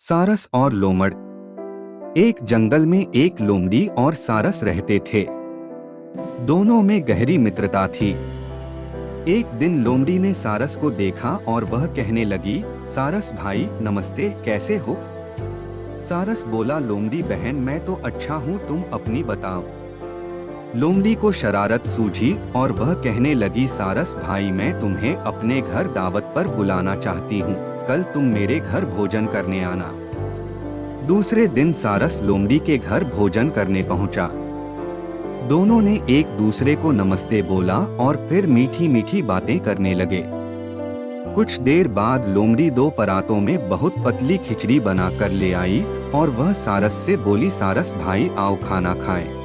सारस और लोमड़। एक जंगल में एक लोमड़ी और सारस रहते थे। दोनों में गहरी मित्रता थी। एक दिन लोमड़ी ने सारस को देखा और वह कहने लगी, सारस भाई नमस्ते, कैसे हो? सारस बोला, लोमड़ी बहन मैं तो अच्छा हूँ, तुम अपनी बताओ। लोमड़ी को शरारत सूझी और वह कहने लगी, सारस भाई मैं तुम्हें अपने घर दावत पर बुलाना चाहती हूँ, कल तुम मेरे घर भोजन करने आना। दूसरे दिन सारस लोमड़ी के घर भोजन करने पहुंचा। दोनों ने एक दूसरे को नमस्ते बोला और फिर मीठी मीठी बातें करने लगे। कुछ देर बाद लोमड़ी दो परातों में बहुत पतली खिचड़ी बना कर ले आई और वह सारस से बोली, सारस भाई आओ खाना खाएं।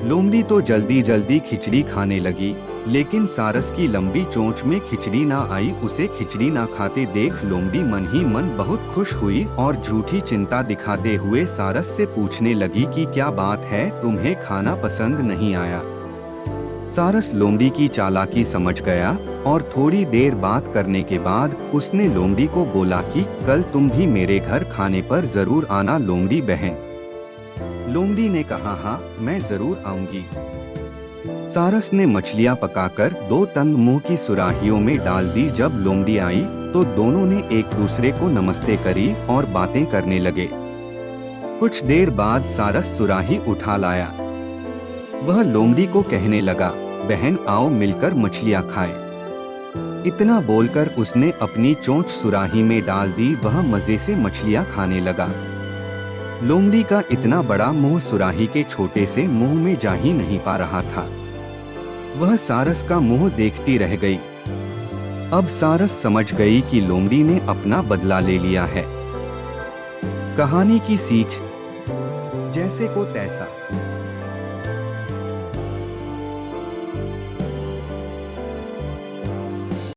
लोमड़ी तो जल्दी जल्दी खिचड़ी खाने लगी, लेकिन सारस की लंबी चोंच में खिचड़ी ना आई। उसे खिचड़ी ना खाते देख लोमड़ी मन ही मन बहुत खुश हुई और झूठी चिंता दिखाते हुए सारस से पूछने लगी कि क्या बात है, तुम्हें खाना पसंद नहीं आया? सारस लोमड़ी की चालाकी समझ गया और थोड़ी देर बात करने के बाद उसने लोमड़ी को बोला कि कल तुम भी मेरे घर खाने पर जरूर आना लोमड़ी बहन। लोमड़ी ने कहा, हाँ मैं जरूर आऊंगी। सारस ने मछलियां पकाकर दो तंग मुंह की सुराहियों में डाल दी। जब लोमड़ी आई तो दोनों ने एक दूसरे को नमस्ते करी और बातें करने लगे। कुछ देर बाद सारस सुराही उठा लाया। वह लोमड़ी को कहने लगा, बहन आओ मिलकर मछलियां खाएं। इतना बोलकर उसने अपनी चोंच सुराही में डाल दी। वह मजे से मछलियां खाने लगा। लोमड़ी का इतना बड़ा मुंह सुराही के छोटे से मुंह में जा ही नहीं पा रहा था। वह सारस का मुंह देखती रह गई। अब सारस समझ गई कि लोमड़ी ने अपना बदला ले लिया है। कहानी की सीख, जैसे को तैसा।